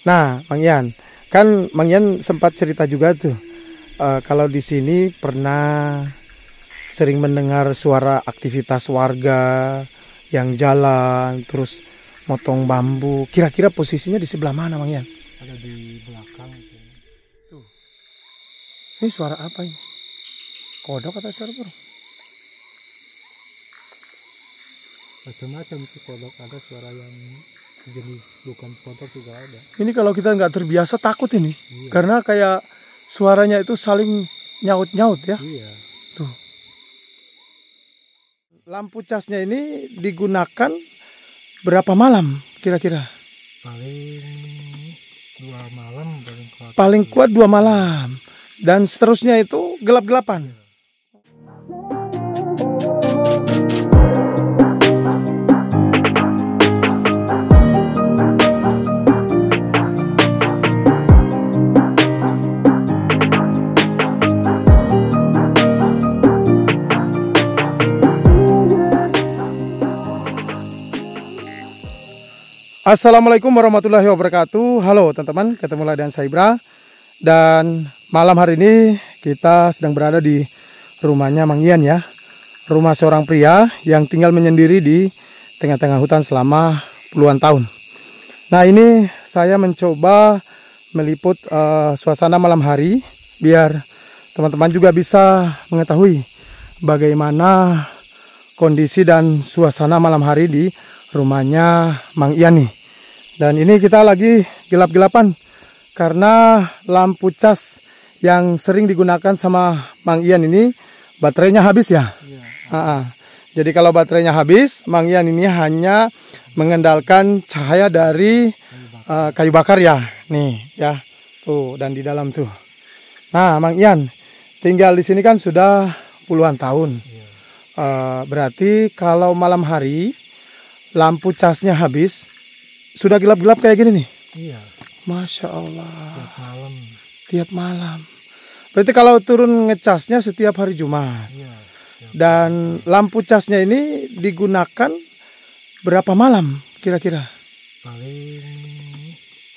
Nah, Mang Ian, kan Mang Ian sempat cerita juga tuh, kalau di sini pernah sering mendengar suara aktivitas warga yang jalan, terus motong bambu. Kira-kira posisinya di sebelah mana, Mang Ian? Ada di belakang. Tuh. Ini suara apa ini? Kodok atau suara burung? Macam-macam sih kodok, ada suara yang jenis bukan kodok juga ada. Ini kalau kita nggak terbiasa takut ini, Iya. karena kayak suaranya itu saling nyaut-nyaut ya. Iya. Tuh. Lampu casnya ini digunakan berapa malam kira-kira? Paling 2 malam paling kuat. Paling kuat 2 malam. Dan seterusnya itu gelap-gelapan. Assalamualaikum warahmatullahi wabarakatuh. Halo teman-teman, ketemu lagi dengan saya Ibra. Dan malam hari ini kita sedang berada di rumahnya Mang Ian ya. Rumah seorang pria yang tinggal menyendiri di tengah-tengah hutan selama puluhan tahun. Nah, ini saya mencoba meliput suasana malam hari biar teman-teman juga bisa mengetahui bagaimana kondisi dan suasana malam hari di rumahnya Mang Ian nih. Dan ini kita lagi gelap-gelapan karena lampu cas yang sering digunakan sama Mang Ian ini baterainya habis ya. Iya. Jadi kalau baterainya habis, Mang Ian ini hanya mengandalkan cahaya dari kayu bakar ya. Nih ya, tuh dan di dalam tuh. Nah, Mang Ian tinggal di sini kan sudah puluhan tahun. Iya. Berarti kalau malam hari lampu casnya habis, sudah gelap-gelap kayak gini nih. Iya. Masya Allah. Tiap malam. Tiap malam. Berarti kalau turun ngecasnya setiap hari Jumat. Iya. Dan lampu casnya ini digunakan berapa malam kira-kira? Paling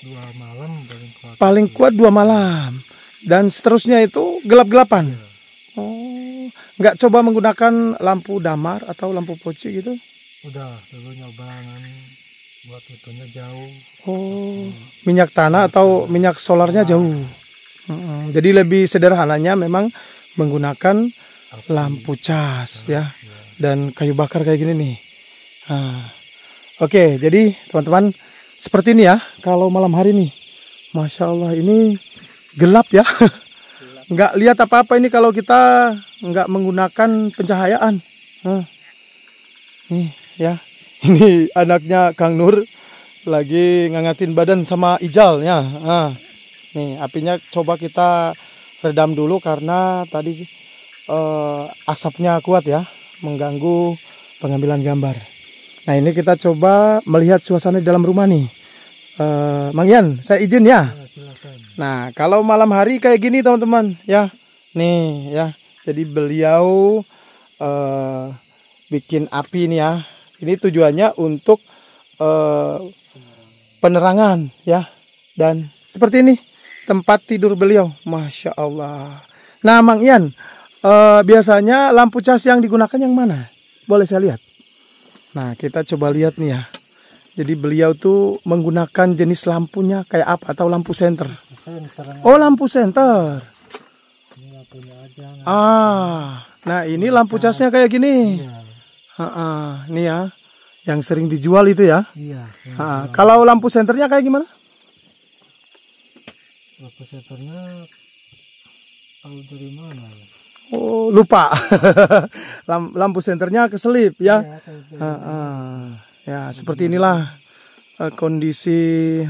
2 malam paling kuat. Paling kuat 2 malam. Dan seterusnya itu gelap-gelapan. Iya. Oh, nggak coba menggunakan lampu damar atau lampu poci gitu? Udah dulu nyoba kan buat itunya jauh. Oh, minyak tanah atau minyak solarnya jauh. Jadi lebih sederhananya memang menggunakan lampu cas ya, dan kayu bakar kayak gini nih. Oke, jadi teman-teman seperti ini ya kalau malam hari nih. Masya Allah, ini gelap ya. Nggak lihat apa-apa ini kalau kita nggak menggunakan pencahayaan. Nih ya, ini anaknya Kang Nur lagi ngangatin badan sama Ijalnya. Nih apinya coba kita redam dulu karena tadi asapnya kuat ya, mengganggu pengambilan gambar. Nah, ini kita coba melihat suasana di dalam rumah nih. Mang Ian, saya izin ya. Ya, silakan. Nah, kalau malam hari kayak gini teman-teman ya. Nih ya. Jadi beliau bikin api nih ya. Ini tujuannya untuk penerangan ya. Dan seperti ini tempat tidur beliau. Masya Allah. Nah, Mang Ian, biasanya lampu cas yang digunakan yang mana? Boleh saya lihat? Nah, kita coba lihat nih ya. Jadi beliau tuh menggunakan jenis lampunya kayak apa, atau lampu senter? Oh, lampu senter. Ini lampunya aja. Nah ini lampu casnya kayak gini. Iya. Nih ya, yang sering dijual itu ya. Iya. Kalau lampu senternya kayak gimana? Lampu senternya tahu dari mana ya? Oh, lupa. Lampu senternya keselip ya. Iya, tahu dari mana. Ya, seperti inilah kondisi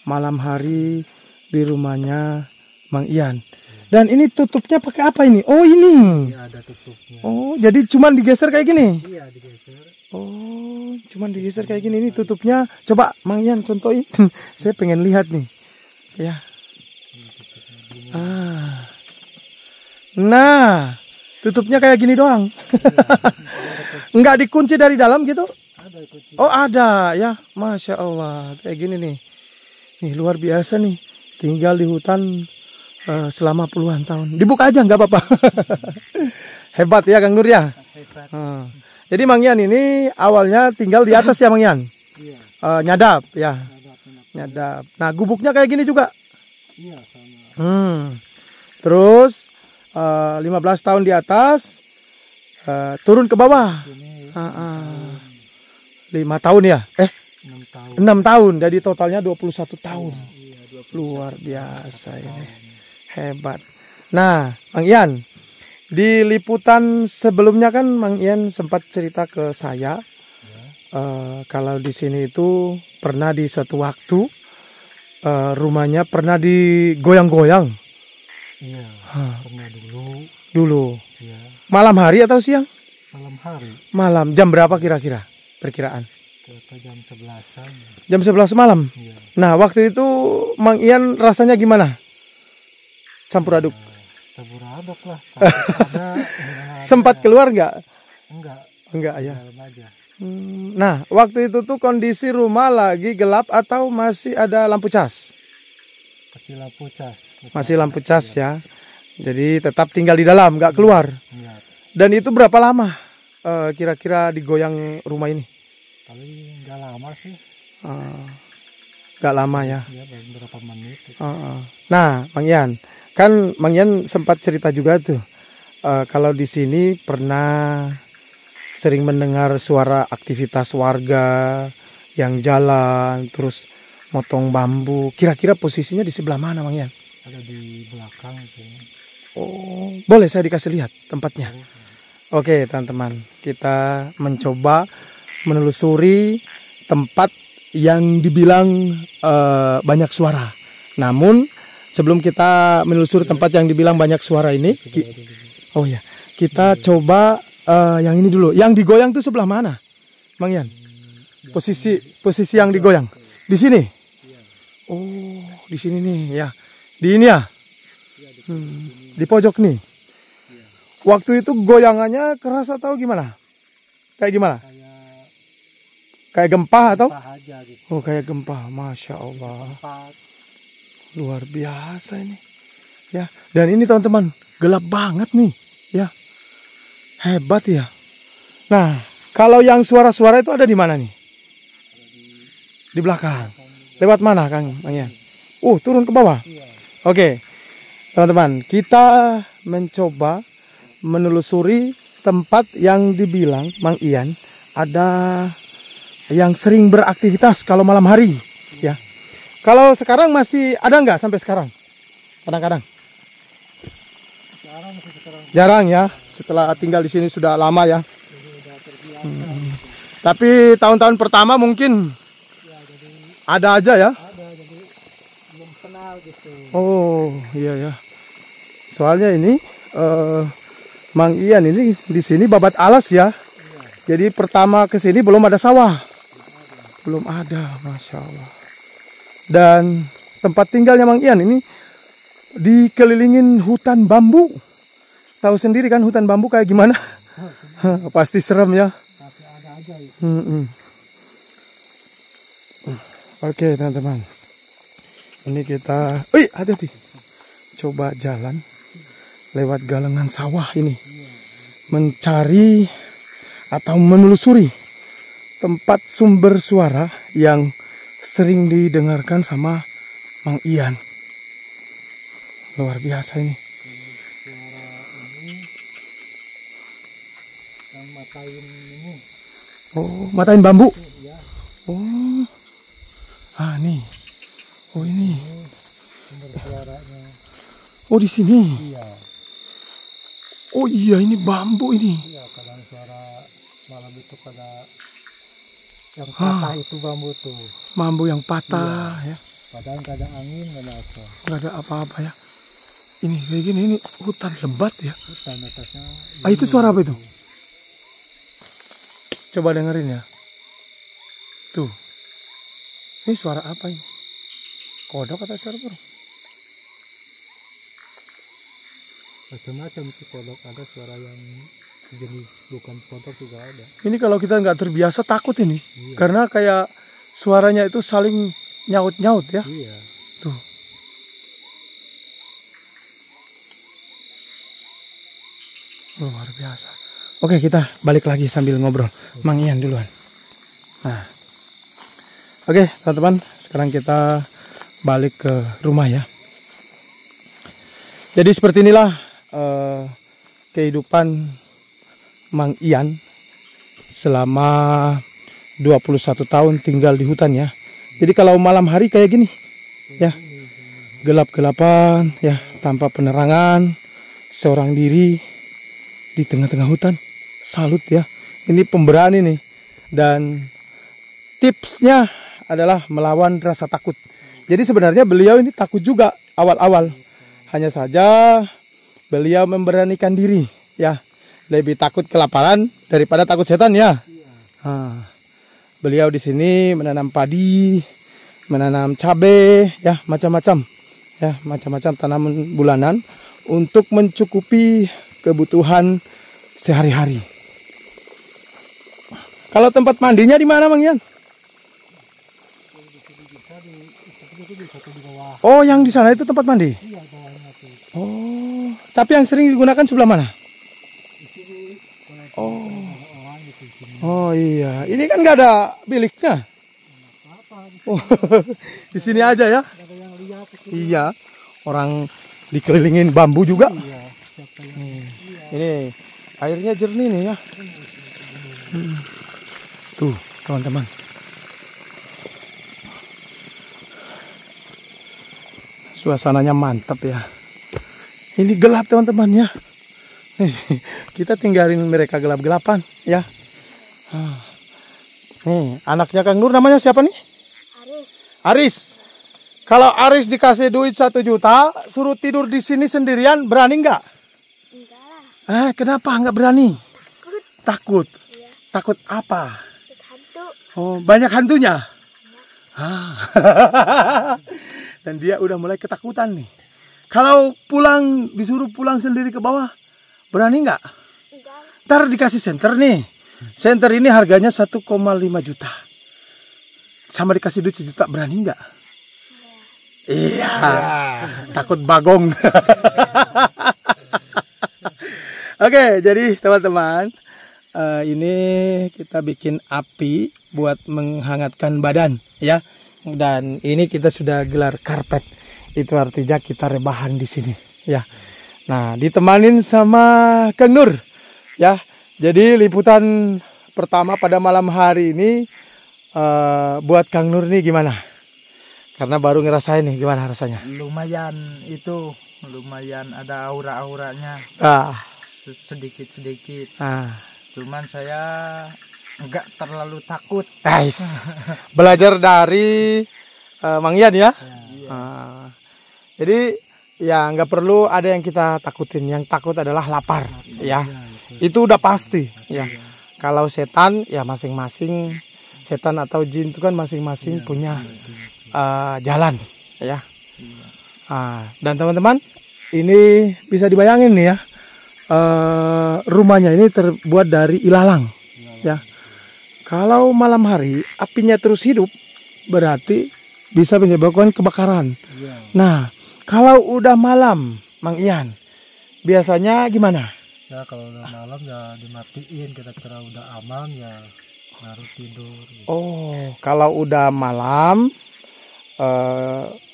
malam hari di rumahnya Mang Ian. Dan ini tutupnya pakai apa ini? Oh, ini. Iya, ada tutupnya. Oh, jadi cuman digeser kayak gini. Iya, digeser. Oh, cuman digeser kayak gini. Ini tutupnya. Coba Mang Ian contohin. Saya pengen lihat nih. Ya. Nah, tutupnya kayak gini doang. Enggak dikunci dari dalam gitu? Ada kunci. Oh, ada ya. Masya Allah, kayak gini nih. Nih luar biasa nih. Tinggal di hutan selama puluhan tahun. Dibuka aja nggak apa-apa. Hebat ya Kang Nur ya. Hebat. Jadi Mang Ian ini awalnya tinggal di atas ya Mang Ian. Iya. Nyadap ya. Ada penampakan. Nyadap. Nah gubuknya kayak gini juga. Iya sama. Terus 15 tahun di atas, turun ke bawah. Ini 5 tahun ya? 6 tahun. 6 tahun. Jadi totalnya 21 tahun. Iya 20. Luar biasa ini. Hebat. Nah, Mang Ian, di liputan sebelumnya kan Mang Ian sempat cerita ke saya kalau di sini itu pernah di suatu waktu rumahnya pernah digoyang-goyang. Iya. Pernah Dulu. Iya. Malam hari atau siang? Malam hari. Malam. Jam berapa kira-kira? Perkiraan. Kira jam 11-an. Jam 11 malam. Iya. Nah, waktu itu Mang Ian rasanya gimana? Campur aduk. Campur aduk lah. Ada, Sempat keluar nggak? Enggak. Enggak ya. Dalam aja. Nah, waktu itu tuh kondisi rumah lagi gelap atau masih ada lampu cas? Masih lampu cas. Masih lampu cas ya. Jadi tetap tinggal di dalam, nggak keluar. Iya. Dan itu berapa lama kira-kira digoyang rumah ini? Paling nggak lama sih. Nggak lama ya. Ya beberapa menit. Nah, Mang Ian, kan Mang Ian sempat cerita juga tuh kalau di sini pernah sering mendengar suara aktivitas warga yang jalan, terus motong bambu. Kira-kira posisinya di sebelah mana, Mang Ian? Ada di belakang sih. Oh, boleh saya dikasih lihat tempatnya? Oke, teman-teman, kita mencoba menelusuri tempat yang dibilang banyak suara. Namun sebelum kita menelusuri tempat yang dibilang banyak suara ini, kita coba yang ini dulu. Yang digoyang tuh sebelah mana, Mang Ian? Posisi yang digoyang di sini. Oh, di sini nih ya. Di ini ya. Di pojok nih. Waktu itu goyangannya keras atau gimana? Kayak gimana? Kayak gempa atau? Aja gitu. Oh, kayak gempa. Masya Allah. Luar biasa ini. Ya. Dan ini teman-teman, gelap banget nih. Ya. Hebat ya. Nah, kalau yang suara-suara itu ada di mana nih? Di belakang. Lewat mana, Kang Mang Ian? Turun ke bawah. Oke. Teman-teman, kita mencoba menelusuri tempat yang dibilang Mang Ian ada yang sering beraktivitas kalau malam hari, ya. Kalau sekarang masih ada nggak sampai sekarang? Kadang-kadang. Jarang ya. Setelah tinggal di sini sudah lama ya. Tapi tahun-tahun pertama mungkin ada aja ya. Ada, jadi belum kenal gitu. Oh iya ya. Soalnya ini Mang Ian ini di sini babat alas ya. Jadi pertama ke sini belum ada sawah. Belum ada, Masya Allah. Dan tempat tinggalnya Mang Ian ini dikelilingin hutan bambu. Tahu sendiri kan hutan bambu kayak gimana? Pasti serem ya. Tapi ada aja gitu. Oke teman-teman. Ini kita, hati-hati. Coba jalan lewat galengan sawah ini. Mencari atau menelusuri tempat sumber suara yang sering didengarkan sama Mang Ian. Luar biasa ini. Suara ini yang matain ini. Oh, matain bambu. Ya, Oh. Nih. Oh, ini. sumber suaranya. Oh, di sini. Iya. Oh iya, ini bambu ini. Iya, kadang suara malam itu pada yang patah itu bambu tuh. Bambu yang patah ya. Padahal nggak ada angin, nggak ada apa. Nggak ada apa-apa ya. Ini kayak gini, ini hutan lebat ya. Hutan atasnya. Itu suara apa itu? Coba dengerin ya. Tuh. Ini suara apa ini? Kodok atau suara burung? Macam-macam sih kodok, ada suara yang jenis bukan kodok juga ada. Ini kalau kita nggak terbiasa takut ini. Iya. Karena kayak suaranya itu saling nyaut-nyaut ya. Iya. Tuh. Luar biasa. Oke, kita balik lagi sambil ngobrol. Mang Ian duluan. Nah. Oke, teman-teman, sekarang kita balik ke rumah ya. Jadi seperti inilah kehidupan Mang Ian selama 21 tahun tinggal di hutan ya. Jadi kalau malam hari kayak gini ya, gelap-gelapan ya, tanpa penerangan, seorang diri di tengah-tengah hutan. Salut ya, ini pemberani nih. Dan tipsnya adalah melawan rasa takut. Jadi sebenarnya beliau ini takut juga awal-awal. Hanya saja beliau memberanikan diri ya. Lebih takut kelaparan daripada takut setan ya. Nah, beliau di sini menanam padi, menanam cabai ya, macam-macam ya, macam-macam tanaman bulanan untuk mencukupi kebutuhan sehari-hari. Kalau tempat mandinya di mana, Mang Ian? Oh, yang di sana itu tempat mandi? Oh, tapi yang sering digunakan sebelah mana? Oh, oh iya, ini kan nggak ada biliknya. Oh, di sini aja ya? Iya, orang dikelilingin bambu juga. Ini airnya jernih nih ya. Tuh teman-teman. Suasananya mantap ya. Ini gelap teman-teman ya. Kita tinggalin mereka gelap-gelapan ya. Nih anaknya Kang Nur namanya siapa nih? Aris. Kalau Aris dikasih duit 1 juta, suruh tidur di sini sendirian, berani nggak? Enggak lah. Kenapa nggak berani? Takut. Iya. Takut apa? Takut hantu. Oh, banyak hantunya? Dan dia udah mulai ketakutan nih. Kalau pulang, disuruh pulang sendiri ke bawah, berani nggak? Enggak. Ntar dikasih senter nih. Senter ini harganya 1,5 juta. Sama dikasih duit 1 juta, berani nggak? Iya. Takut bagong. Oke, jadi teman-teman, ini kita bikin api buat menghangatkan badan ya. Dan ini kita sudah gelar karpet. Itu artinya kita rebahan di sini ya. Nah, ditemanin sama Kang Nur ya. Jadi liputan pertama pada malam hari ini buat Kang Nur nih gimana? Karena baru ngerasain nih, gimana rasanya? Lumayan itu, lumayan ada aura-auranya. Sedikit-sedikit. Cuman saya enggak terlalu takut. Belajar dari Mang Ian ya. Jadi ya nggak perlu ada yang kita takutin. Yang takut adalah lapar ya. Itu udah pasti ya. Kalau setan ya masing-masing, setan atau jin itu kan masing-masing punya jalan ya. Dan teman-teman, ini bisa dibayangin nih ya. Rumahnya ini terbuat dari ilalang ya. Kalau malam hari apinya terus hidup, berarti bisa menyebabkan kebakaran. Nah, kalau udah malam, Mang Ian, biasanya gimana? Ya kalau udah malam ya dimatiin, kira-kira udah aman ya baru tidur. Oh, kalau udah malam,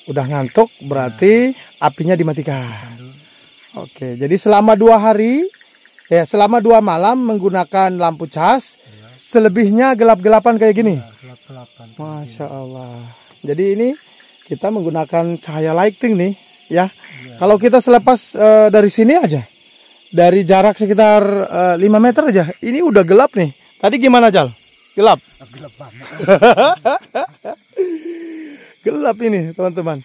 udah ngantuk, berarti apinya dimatikan. Oke, jadi selama 2 hari, ya selama 2 malam menggunakan lampu cas. Selebihnya gelap-gelapan kayak gini. Gelap-gelapan. Masya Allah. Jadi ini kita menggunakan cahaya lighting nih, ya. Kalau kita selepas dari sini aja, dari jarak sekitar 5 meter aja, ini udah gelap nih. Tadi gimana Jal? Gelap. Gelap banget. Gelap ini teman-teman.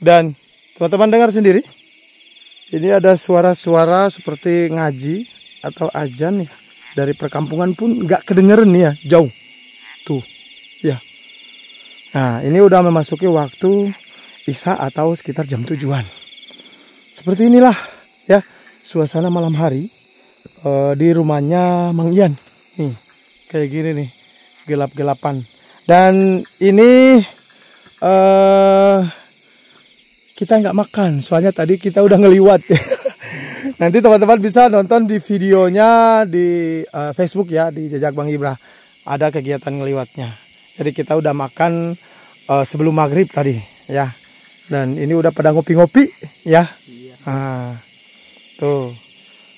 Dan teman-teman dengar sendiri. Ini ada suara-suara seperti ngaji atau azan ya. Dari perkampungan pun nggak kedengeran nih ya, jauh. Tuh, ya. Nah, ini udah memasuki waktu Isya atau sekitar jam 7-an. Seperti inilah ya suasana malam hari di rumahnya Mang Ian. Nih, kayak gini nih, gelap-gelapan. Dan ini kita nggak makan, soalnya tadi kita udah ngeliwat. Nanti teman-teman bisa nonton di videonya di Facebook ya, di Jejak Bang Ibra. Ada kegiatan ngeliwatnya. Jadi kita udah makan sebelum maghrib tadi ya. Dan ini udah pada ngopi-ngopi ya. Nah, tuh.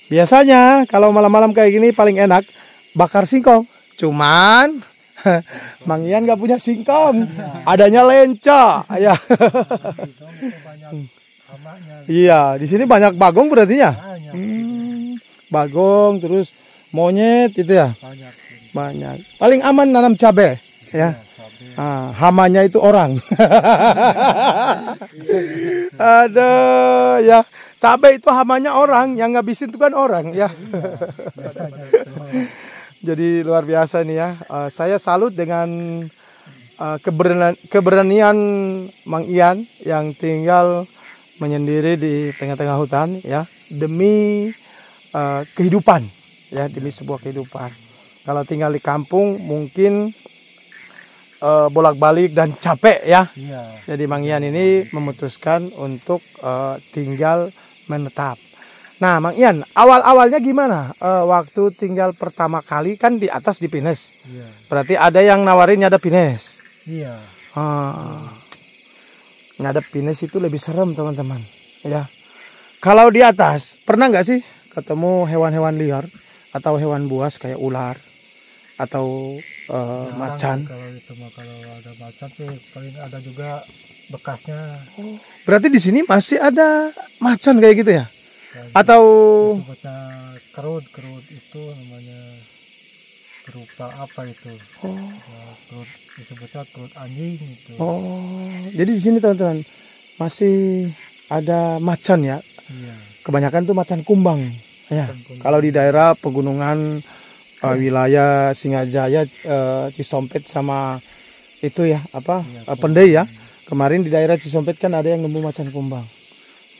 Biasanya kalau malam-malam kayak gini paling enak bakar singkong. Cuman Mang Ian nggak punya singkong, adanya lenca ya. Iya, di sini banyak bagong berarti ya. Bagong terus monyet itu ya. Banyak. Paling aman nanam cabai ya. Hamanya itu orang. Aduh ya, cabai itu hamanya orang, yang ngabisin itu kan orang ya. Jadi luar biasa nih ya. Saya salut dengan keberanian Mang Ian yang tinggal menyendiri di tengah-tengah hutan ya, demi kehidupan ya, demi sebuah kehidupan. Kalau tinggal di kampung mungkin bolak-balik dan capek ya. Jadi Mang Ian ini memutuskan untuk tinggal menetap. Nah, Mang Ian, awal-awalnya gimana? Waktu tinggal pertama kali kan di atas di Pinus. Berarti ada yang nawarin nyadap Pinus. Iya. Nyadap Pinus itu lebih serem teman-teman. Ya. Kalau di atas, pernah nggak sih ketemu hewan-hewan liar atau hewan buas kayak ular atau macan? Kalau itu mah kalau ada macan sih paling ada juga bekasnya. Berarti di sini masih ada macan kayak gitu ya? Atau disebutnya kerut itu namanya berupa apa itu? Kerut disebutnya kerut anjing itu. Jadi di sini teman-teman masih ada macan ya? Iya. Kebanyakan tuh macan kumbang ya. Kalau di daerah pegunungan wilayah Singajaya, Cisompet sama itu ya apa Pendai ya. Kemarin di daerah Cisompet kan ada yang nemu macan kumbang.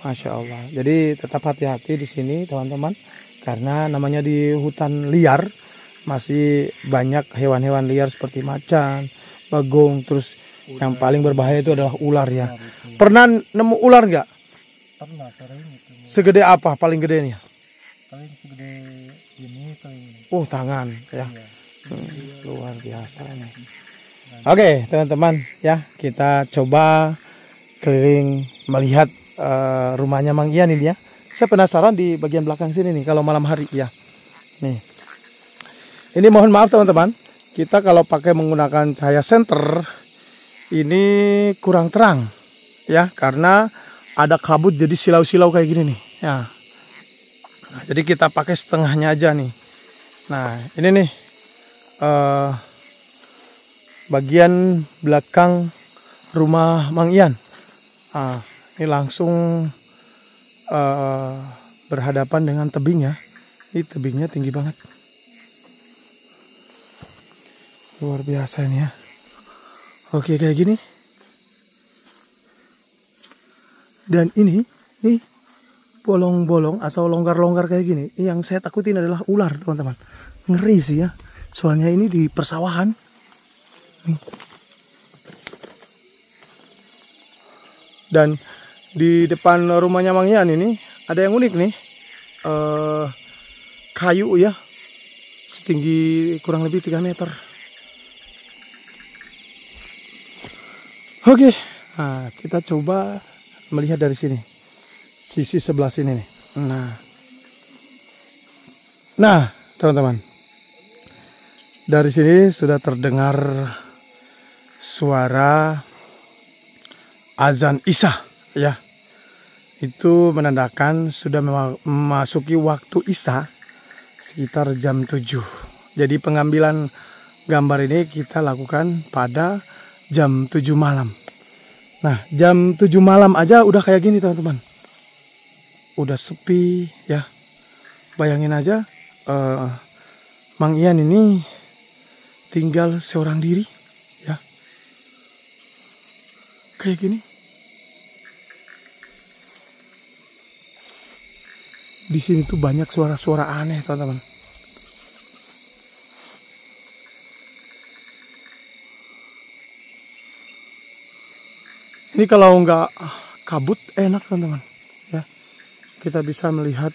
Masya Allah. Jadi tetap hati-hati di sini teman-teman, karena namanya di hutan liar masih banyak hewan-hewan liar seperti macan, bagong, terus yang paling berbahaya itu adalah ular ya. Pernah nemu ular nggak? Pernah, sering itu. Segede apa paling gedenya? Paling segede ini paling. Tangan ya. Luar biasa nih. Oke teman-teman ya, kita coba keliling melihat rumahnya Mang Ian ini ya. Saya penasaran di bagian belakang sini nih kalau malam hari ya. Nih. Ini mohon maaf teman-teman, kita kalau pakai menggunakan cahaya senter ini kurang terang ya, karena ada kabut jadi silau-silau kayak gini nih ya. Nah, jadi kita pakai setengahnya aja nih. Nah, ini nih bagian belakang rumah Mang Ian. Ini langsung berhadapan dengan tebing ya. Ini tebingnya tinggi banget. Luar biasa ini ya. Oke, kayak gini. Dan ini nih bolong-bolong atau longgar-longgar kayak gini. Yang saya takutin adalah ular teman-teman. Ngeri sih ya. Soalnya ini di persawahan. Nih. Dan di depan rumahnya Mang Ian ini ada yang unik nih, kayu ya, setinggi kurang lebih 3 meter. Oke, nah kita coba melihat dari sini, sisi sebelah sini nih. Nah teman-teman, dari sini sudah terdengar suara azan Isya ya. Itu menandakan sudah memasuki waktu Isya sekitar jam 7. Jadi pengambilan gambar ini kita lakukan pada jam 7 malam. Nah, jam 7 malam aja udah kayak gini teman-teman. Udah sepi ya. Bayangin aja Mang Ian ini tinggal seorang diri ya. Kayak gini. Di sini tuh banyak suara-suara aneh, teman-teman. Ini kalau nggak kabut enak teman-teman. Ya, kita bisa melihat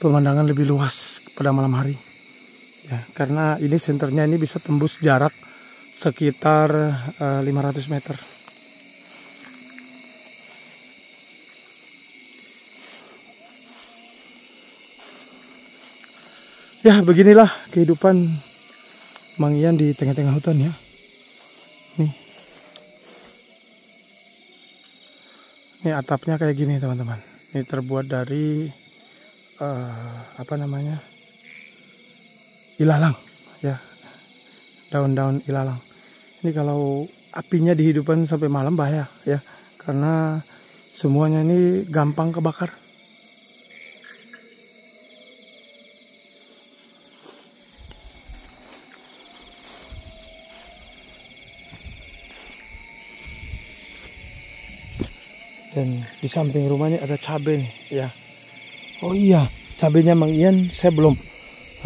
pemandangan lebih luas pada malam hari. Ya, karena ini senternya ini bisa tembus jarak sekitar 500 meter. Ya, beginilah kehidupan Mang Ian di tengah-tengah hutan ya. Nih. Ini atapnya kayak gini teman-teman. Ini terbuat dari apa namanya? Ilalang ya. Daun-daun ilalang. Ini kalau apinya dihidupkan sampai malam bahaya ya. Karena semuanya ini gampang kebakar. Dan di samping rumahnya ada cabai nih ya. Oh iya, cabainya Mang Ian saya belum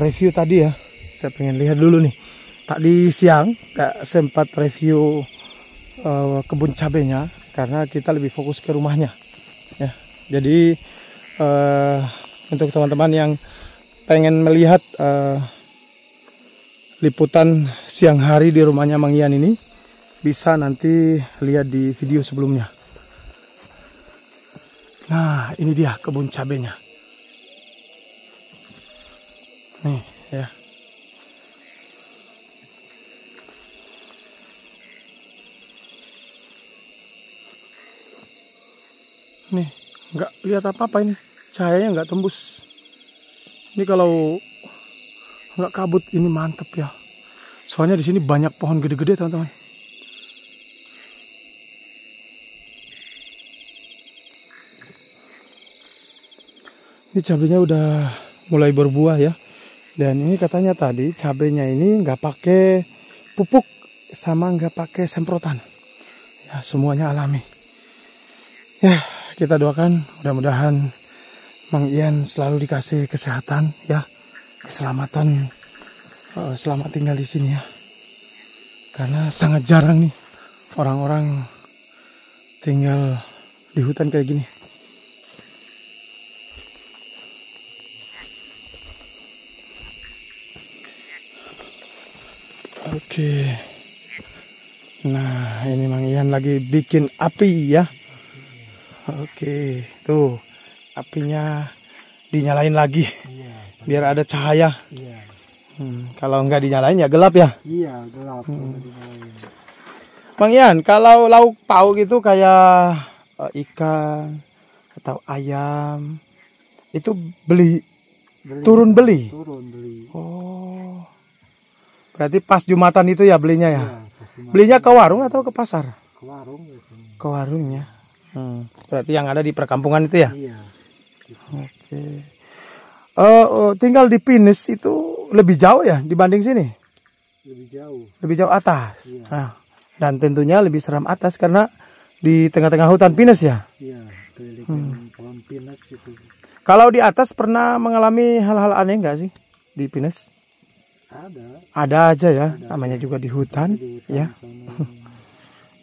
review tadi ya. Saya pengen lihat dulu nih. Tadi siang gak sempat review kebun cabainya karena kita lebih fokus ke rumahnya ya. Jadi untuk teman-teman yang pengen melihat liputan siang hari di rumahnya Mang Ian ini, bisa nanti lihat di video sebelumnya. Nah, ini dia kebun cabenya. Nih, ya. Nih, nggak lihat apa-apa ini. Cahayanya nggak tembus. Ini kalau nggak kabut ini mantep ya. Soalnya di sini banyak pohon gede-gede, teman-teman. Ini cabenya udah mulai berbuah ya. Dan ini katanya tadi cabenya ini nggak pakai pupuk sama nggak pakai semprotan. Ya, semuanya alami. Ya, kita doakan mudah-mudahan Mang Ian selalu dikasih kesehatan ya, keselamatan selamat tinggal di sini ya. Karena sangat jarang nih orang-orang tinggal di hutan kayak gini. Oke. Nah, ini Mang Ian lagi bikin api ya. Oke, tuh apinya dinyalain lagi. Iya, biar ada cahaya. iya. Kalau nggak dinyalain ya gelap ya. Iya, gelap. Dinyalain. Mang Ian, kalau lauk pauk gitu kayak ikan atau ayam itu turun beli. Turun beli. Oh. Berarti pas Jumatan itu ya belinya ya? Iya, pasti Belinya ke warung atau ke pasar? ke warung biasanya. Ke warungnya. Berarti yang ada di perkampungan itu ya? Iya. Oke. Tinggal di Pinus itu lebih jauh ya dibanding sini? Lebih jauh. Lebih jauh atas. Iya. Nah, dan tentunya lebih seram atas karena di tengah-tengah hutan Pinus ya? Iya, keliling pohon pinus itu. Kalau di atas pernah mengalami hal-hal aneh nggak sih di Pinus? Ada. Ada aja ya, namanya juga di hutan, Di hutan ya. sana.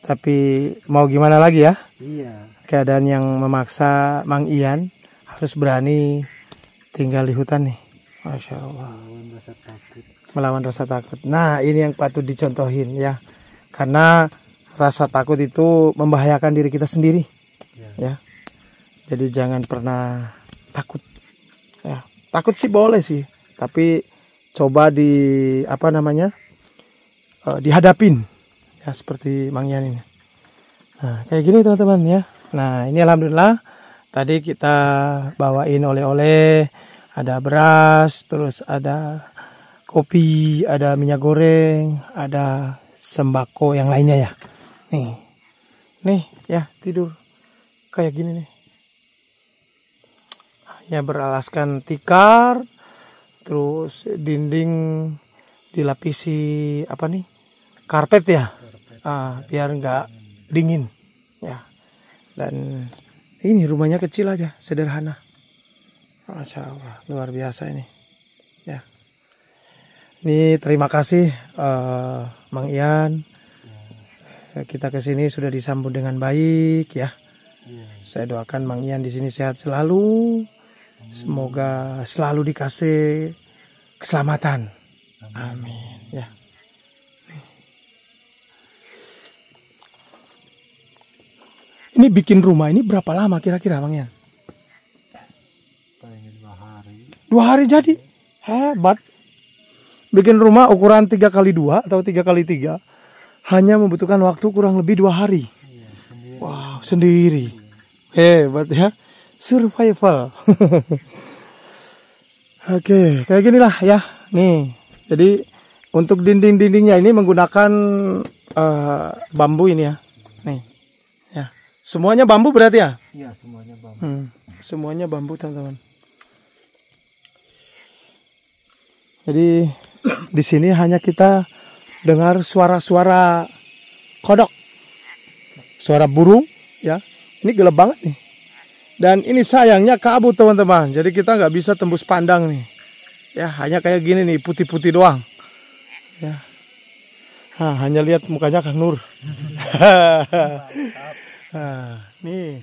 Tapi mau gimana lagi ya? Iya. Keadaan yang memaksa Mang Ian harus berani tinggal di hutan nih. Masya Allah. Melawan rasa takut. Melawan rasa takut. Nah, ini yang patut dicontohin ya. Karena rasa takut itu membahayakan diri kita sendiri. Ya. Jadi jangan pernah takut. Ya, takut sih boleh sih, tapi coba dihadapin ya seperti Mang Ian ini. Nah, kayak gini teman-teman ya. Nah, ini alhamdulillah tadi kita bawain oleh-oleh, ada beras, terus ada kopi, ada minyak goreng, ada sembako yang lainnya ya. Nih ya, tidur kayak gini nih. Hanya beralaskan tikar, terus dinding dilapisi karpet ya, biar nggak dingin ya. Dan ini rumahnya kecil aja, sederhana. Masya Allah, luar biasa ini ya. Ini terima kasih Mang Ian kita ke sini sudah disambut dengan baik ya. Saya doakan Mang Ian di sini sehat selalu. Semoga selalu dikasih keselamatan. Amin ya. Ini bikin rumah ini berapa lama kira-kira Mang Ian? 2 hari jadi. Hebat. Bikin rumah ukuran 3x2 atau 3x3 hanya membutuhkan waktu kurang lebih 2 hari. Wow, sendiri. Hebat ya. Survival. Oke, kayak ginilah ya. Nih. Jadi untuk dinding-dindingnya ini menggunakan bambu ini ya. Nih. Ya. Semuanya bambu berarti ya? Iya, semuanya bambu. Semuanya bambu, teman-teman. Jadi di sini hanya kita dengar suara-suara kodok, suara burung, ya. Ini gelap banget nih. Dan ini sayangnya kabut teman-teman. Jadi kita nggak bisa tembus pandang nih. Ya hanya kayak gini nih, putih-putih doang. Ya. Hanya lihat mukanya Kang Nur. Nih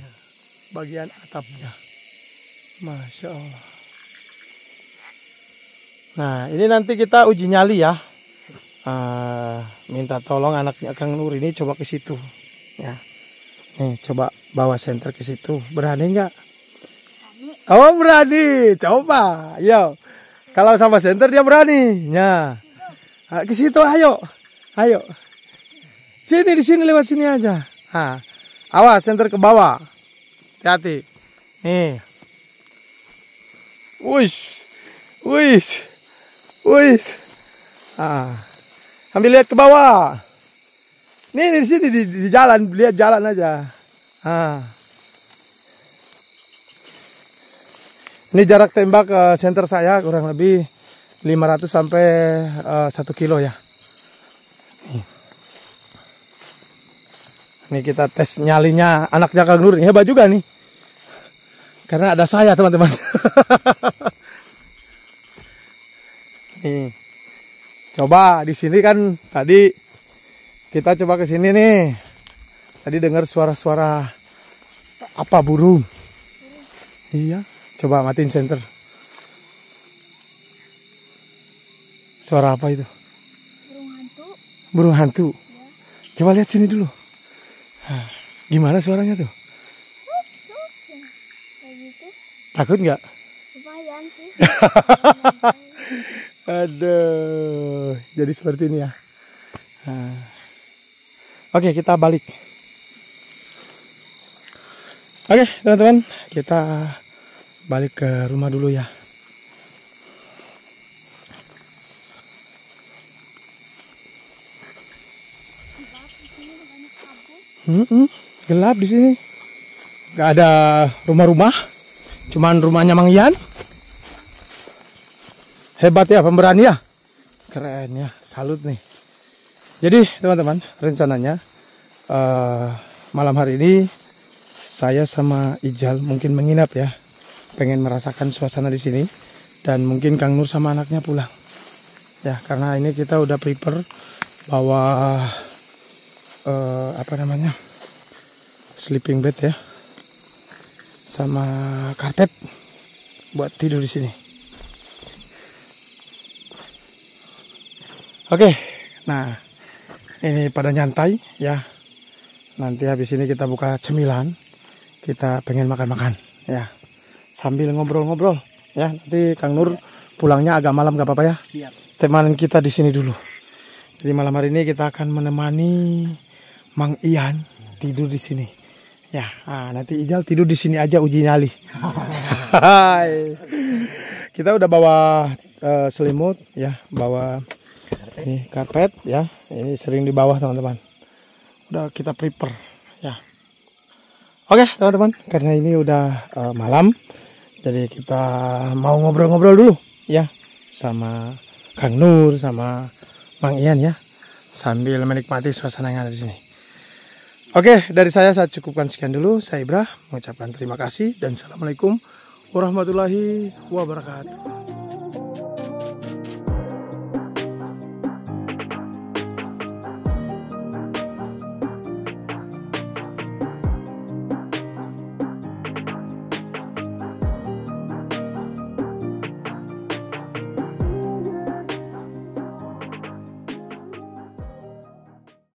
bagian atapnya. Masya Allah. Nah ini nanti kita uji nyali ya. Minta tolong anaknya Kang Nur ini coba ke situ. Ya. Nih coba bawa senter ke situ. Berani nggak? Oh berani. Coba. Yo. Kalau sama senter dia berani. Ya. Ke situ ayo. Ayo. Sini di sini lewat sini aja. Awas senter ke bawah. Hati-hati. Nih. Wush. Wush. Wush. Ambil lihat ke bawah. Nih di sini di jalan, lihat jalan aja. Ini jarak tembak senter saya kurang lebih 500 sampai 1 kilo ya. Ini kita tes nyalinya anaknya Kang Nur. Hebat juga nih. Karena ada saya teman-teman. Nih. Coba di sini kan tadi kita coba ke sini nih. Tadi dengar suara-suara apa burung? Iya, coba matiin senter. Suara apa itu? Burung hantu. Burung hantu. Ya. Coba lihat sini dulu. Gimana suaranya tuh? Kayak gitu. Takut nggak? Lumayan sih. Aduh, jadi seperti ini ya. Oke, kita balik. Oke, teman-teman, kita balik ke rumah dulu ya. Gelap di sini. Gak ada rumah-rumah, cuman rumahnya Mang Ian. Hebat ya, pemberani ya. Keren ya, salut nih. Jadi teman-teman, rencananya malam hari ini saya sama Ijal mungkin menginap ya. Pengen merasakan suasana di sini dan mungkin Kang Nur sama anaknya pulang. Ya, karena ini kita udah prepare bawa sleeping bed ya. Sama karpet buat tidur di sini. Oke, nah ini pada nyantai ya. Nanti habis ini kita buka cemilan. Kita pengen makan-makan ya. Sambil ngobrol-ngobrol ya. Nanti Kang Nur pulangnya agak malam gak apa-apa ya. Siap. Temanin kita di sini dulu. Jadi malam hari ini kita akan menemani Mang Ian tidur di sini. Ya, nanti Ijal tidur di sini aja uji nyali. Kita udah bawa selimut ya, bawa ini karpet ya, ini sering di bawah teman-teman. Udah kita prepare ya. Oke teman-teman, karena ini udah malam, jadi kita mau ngobrol-ngobrol dulu ya sama Kang Nur sama Mang Ian ya, sambil menikmati suasana yang ada di sini. Oke, dari saya cukupkan sekian dulu. Saya Ibra mengucapkan terima kasih dan assalamualaikum warahmatullahi wabarakatuh.